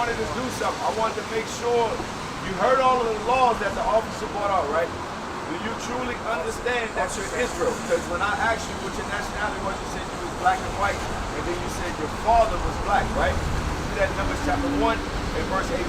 wanted to do something. I wanted to make sure you heard all of the laws that the officer brought out, right? Do you truly understand that you're Israel? Because when I asked you what your nationality was, you said you was black and white, and then you said your father was black, right? See that Numbers chapter 1 and verse 18.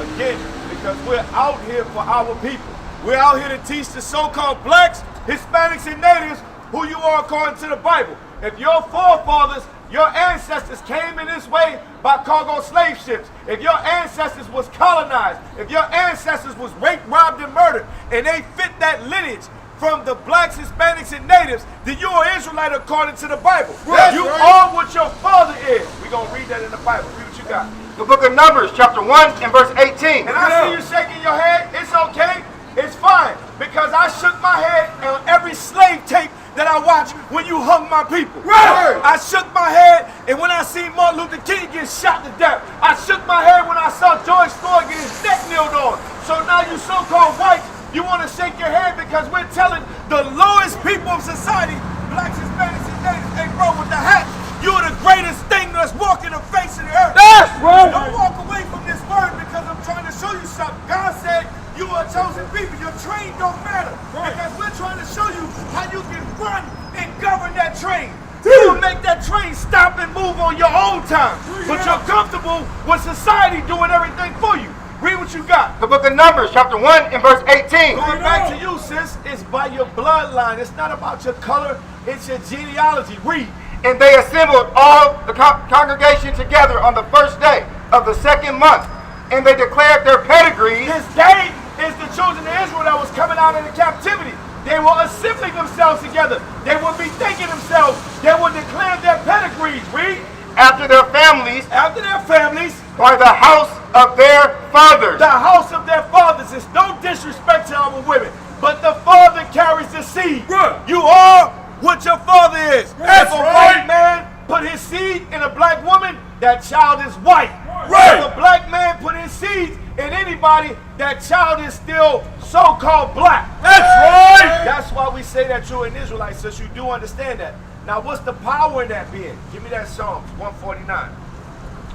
Again, because we're out here for our people. We're out here to teach the so-called blacks, Hispanics, and natives who you are according to the Bible. If your forefathers, your ancestors came in this way by cargo slave ships, if your ancestors was colonized, if your ancestors was raped, robbed, and murdered, and they fit that lineage from the blacks, Hispanics, and natives, then you are Israelite according to the Bible. Yes, you are what your father is. We're going to read that in the Bible. Read what you got. The book of Numbers, chapter 1 and verse 18. And I see you shaking your head. It's okay. It's fine. Because I shook my head on every slave tape that I watched when you hung my people. Right. I shook my head, and when I see Martin Luther King get shot to death, I shook my head when I saw George Floyd get his neck kneeled on. So now you so-called whites, you want to shake your head because we're telling the lowest people of society, blacks, Hispanics, and natives, hey bro, with the hat, you're the greatest thing that's walking the face of the earth. That's right. Don't walk away from this word because I'm trying to show you something. God said you are a chosen people. Your train don't matter. Right. Because we're trying to show you how you can run and govern that train. You make that train stop and move on your own time. But you're comfortable with society doing everything for you. Read what you got. The book of Numbers, chapter 1 and verse 18. Going back to you, sis, it's by your bloodline. It's not about your color. It's your genealogy. Read. And they assembled all the congregation together on the first day of the second month. And they declared their pedigrees. This day is the children of Israel that was coming out into captivity. They were assembling themselves together. They would be thinking themselves. They would declare their pedigrees. Read. After their families. After their families. By the house of their fathers. The house of their fathers. It's no disrespect to our women. But the father carries the seed. Right. You are what your father is. That's if a white man put his seed in a black woman, that child is white. Right. If a black man put his seed in anybody, that child is still so-called black. That's right. That's why we say that you're an Israelite, since you do understand that. Now, what's the power in that being? Give me that Psalms 149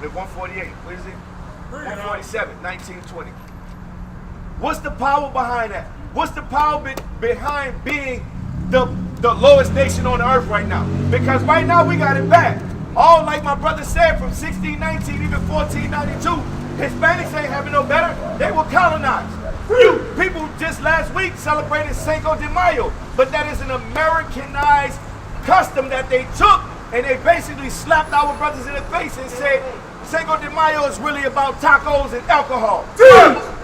and 148. What is it? 147, 19, 20. What's the power behind that? What's the power behind being the lowest nation on the earth right now? Because right now we got it bad. All like my brother said, from 1619, even 1492, Hispanics ain't having no better. They were colonized. You people just last week celebrated Cinco de Mayo, but that is an Americanized custom that they took, and they basically slapped our brothers in the face and said, Cinco de Mayo is really about tacos and alcohol.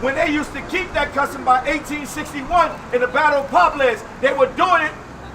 When they used to keep that custom by 1861 in the Battle of Pables, they were doing it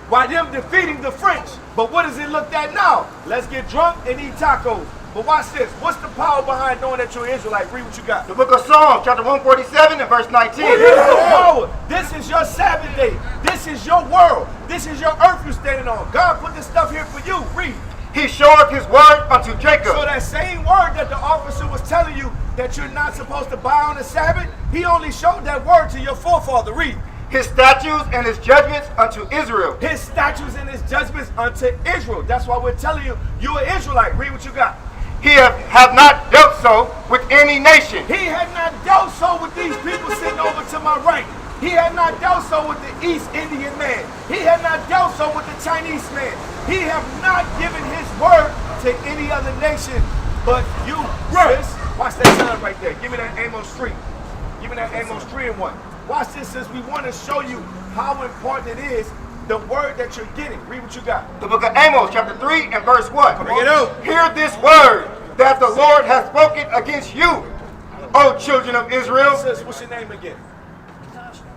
by them defeating the French. But what does it look at now? Let's get drunk and eat tacos. But watch this. What's the power behind knowing that you're an Israelite? Read what you got. The book of Psalms, chapter 147 and verse 19. Here's the power. This is your Sabbath day. This is your world. This is your earth you're standing on. God put this stuff here for you. Read. He showed his word unto Jacob. So that same word that the officer was telling you that you're not supposed to buy on the Sabbath, he only showed that word to your forefather. Read. His statutes and his judgments unto Israel. His statutes and his judgments unto Israel. That's why we're telling you, you're an Israelite. Read what you got. He have not dealt so with any nation. He had not dealt so with these people sitting over to my right. He had not dealt so with the East Indian man. He had not dealt so with the Chinese man. He have not given his word to any other nation but you. Sis, watch that sign right there. Give me that Amos 3. Give me that Amos 3 and 1. Watch this, since we want to show you how important it is, the word that you're getting. Read what you got. The book of Amos, chapter 3 and verse 1. Bring it out. Hear this word that the Lord has spoken against you, O children of Israel. Sis, what's your name again?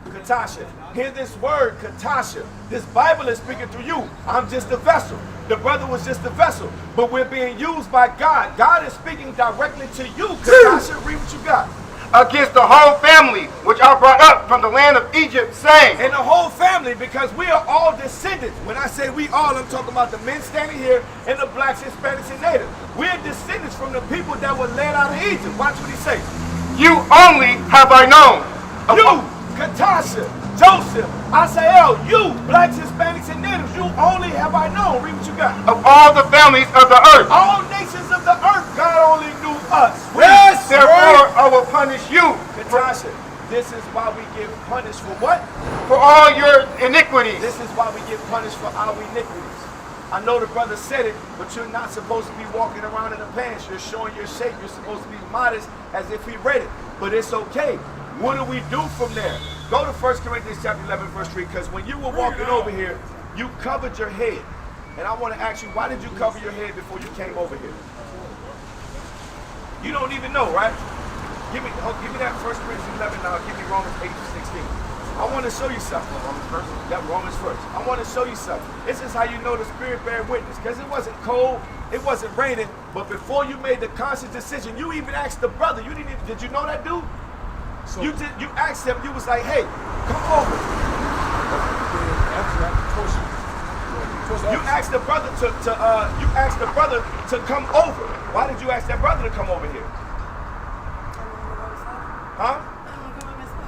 Katasha. Hear this word, Katasha. This Bible is speaking through you. I'm just a vessel. The brother was just a vessel. But we're being used by God. God is speaking directly to you, Katasha. Read what you got. Against the whole family which I brought up from the land of Egypt, saying. And the whole family, because we are all descendants. When I say we all, I'm talking about the men standing here and the blacks, Hispanics, and natives. We're descendants from the people that were led out of Egypt. Watch what he says. You only have I known. You, Katasha, Joseph, Asael, you, blacks, Hispanics, and natives, you only have I known. Read what you got. Of all the families of the earth. All nations of the earth, God only knew us. Yes. Therefore, I will punish you Katasha, this is why we get punished for what? for all your iniquities. This is why we get punished for our iniquities. I know the brother said it, but you're not supposed to be walking around in the pants. You're showing your shape. You're supposed to be modest as if he read it. But it's okay. What do we do from there? Go to 1 Corinthians chapter 11, verse 3, because when you were walking over here, you covered your head. And I want to ask you, why did you cover your head before you came over here? You don't even know, right? Give me that 1 Corinthians 11 now. Give me Romans 8:16. I want to show you something. Romans 1st? Yeah, Romans 1st. I want to show you something. This is how you know the Spirit bear witness. Because it wasn't cold, it wasn't raining, but before you made the conscious decision, you even asked the brother. You didn't even, did you know that dude? So you asked him, you was like, hey, come over. You asked the brother to come over. Why did you ask that brother to come over here? Huh?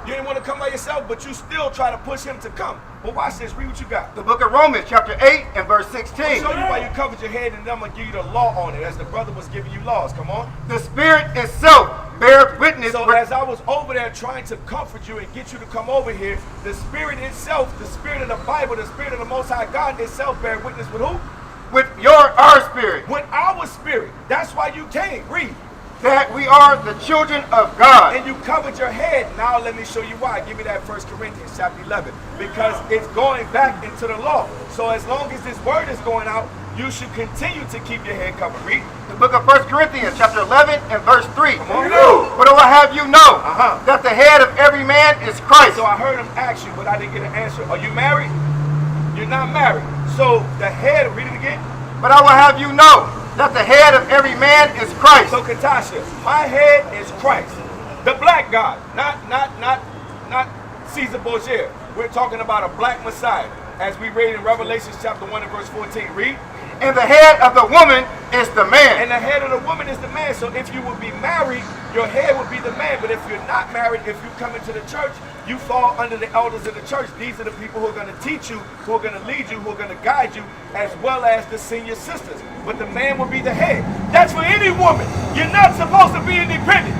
You didn't want to come by yourself, but you still try to push him to come. Well, watch this. Read what you got. The book of Romans, chapter 8 and verse 16. I'll show you why you covered your head, and then I'm going to give you the law on it, as the brother was giving you laws. Come on. The Spirit itself bears witness. So as I was over there trying to comfort you and get you to come over here, the Spirit itself, the Spirit of the Bible, the Spirit of the Most High God itself bear witness with who? With our spirit. With our spirit. That's why you came. Read. That we are the children of God. And you covered your head. Now let me show you why. Give me that 1 Corinthians chapter 11. Because it's going back into the law. So as long as this word is going out, you should continue to keep your head covered. Read. The book of 1 Corinthians chapter 11 and verse 3. Come on. But I will have you know that the head of every man is Christ. So I heard him ask you, but I didn't get an answer. Are you married? You're not married. So the head, read it again. But I will have you know that the head of every man is Christ. So Katasha, my head is Christ, the black God, not Caesar Borgia. We're talking about a black Messiah, as we read in Revelation chapter 1 and verse 14. Read. And the head of the woman is the man. And the head of the woman is the man. So if you would be married, your head would be the man. But if you're not married, if you come into the church, you fall under the elders of the church. These are the people who are going to teach you, who are going to lead you, who are going to guide you, as well as the senior sisters. But the man will be the head. That's for any woman. You're not supposed to be independent.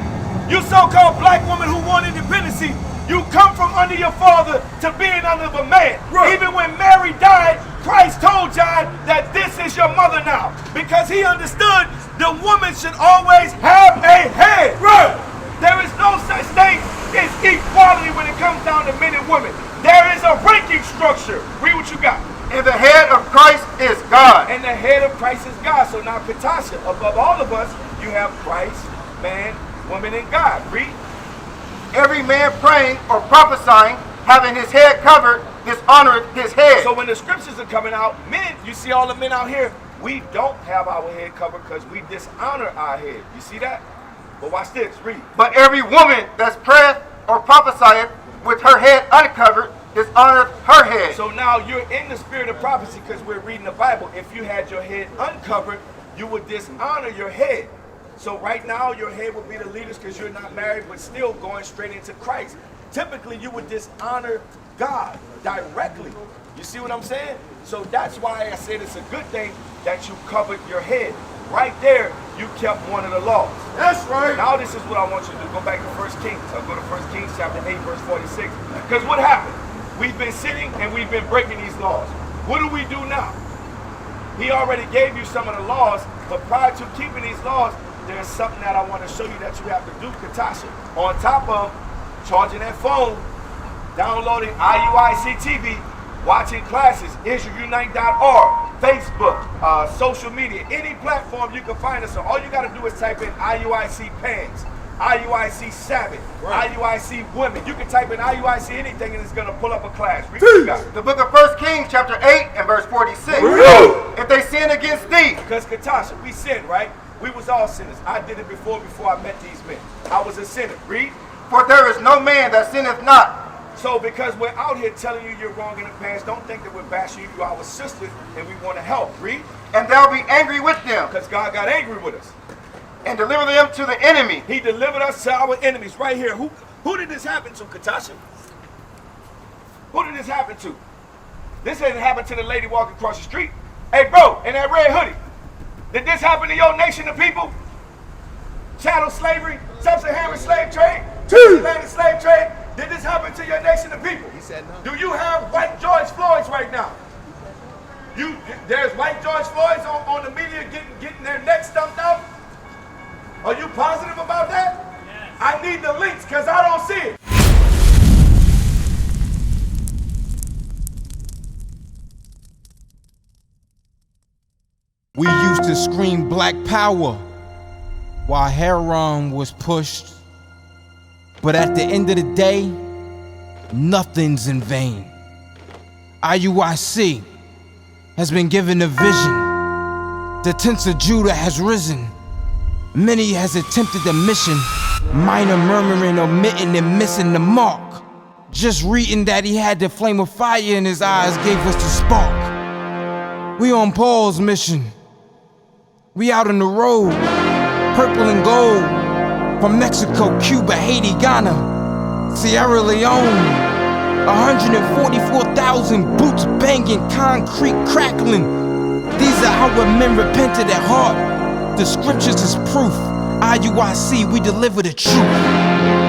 You so-called black woman who want independency, you come from under your father to being under a man. Right. Even when Mary died, Christ told John that this is your mother now. Because he understood the woman should always have a head. Right. There is no such thing as equality when it comes down to men and women. There is a ranking structure. Read what you got. And the head of Christ is God. And the head of Christ is God. So now, Katasha, above all of us, you have Christ, man, woman, and God. Read. Every man praying or prophesying, having his head covered, dishonoreth his head. So when the scriptures are coming out, men, you see all the men out here, we don't have our head covered because we dishonor our head. You see that? But watch this, read. But every woman that's prayeth or prophesieth with her head uncovered, dishonoreth her head. So now you're in the spirit of prophecy because we're reading the Bible. If you had your head uncovered, you would dishonor your head. So right now your head would be the leaders because you're not married, but still going straight into Christ. Typically you would dishonor God directly. You see what I'm saying? So that's why I said it's a good thing that you covered your head. Right there, you kept one of the laws. That's right. Now this is what I want you to do. Go back to 1 Kings. I'll go to 1 Kings chapter 8, verse 46. Because what happened? We've been sitting and we've been breaking these laws. What do we do now? He already gave you some of the laws, but prior to keeping these laws, there's something that I want to show you that you have to do, Katasha. On top of charging that phone, downloading IUIC TV, watching classes, IsraelUnite.org, Facebook, social media, any platform you can find us on. All you got to do is type in IUIC Pants, IUIC Sabbath, right. IUIC Women. You can type in IUIC anything and it's going to pull up a class. The book of 1 Kings chapter 8 and verse 46. If they sin against thee. Because Katasha, we sinned, right? We was all sinners. I did it before I met these men. I was a sinner. Read. For there is no man that sinneth not. So because we're out here telling you you're wrong in the past, don't think that we're bashing you. You're our sisters and we want to help. Read. And thou be angry with them. Because God got angry with us. And deliver them to the enemy. He delivered us to our enemies right here. Who did this happen to, Katasha? Who did this happen to? This didn't happen to the lady walking across the street. Hey, bro, in that red hoodie. Did this happen to your nation of people? chattel slavery, sub-Saharan slave trade, transatlantic slave trade? Did this happen to your nation of people? He said no. Do you have white George Floyds right now? There's white George Floyds on the media getting their necks stumped out? Are you positive about that? Yes. I need the links because I don't see it. We used to scream black power while heroin was pushed. But at the end of the day, nothing's in vain. IUIC has been given a vision. The tents of Judah has risen. Many has attempted the mission, minor murmuring, omitting, and missing the mark. Just reading that he had the flame of fire in his eyes gave us the spark. We on Paul's mission. We out on the road, purple and gold, from Mexico, Cuba, Haiti, Ghana, Sierra Leone. 144,000 boots banging, concrete crackling. These are how men repented at heart. The scriptures is proof. IUIC, we deliver the truth.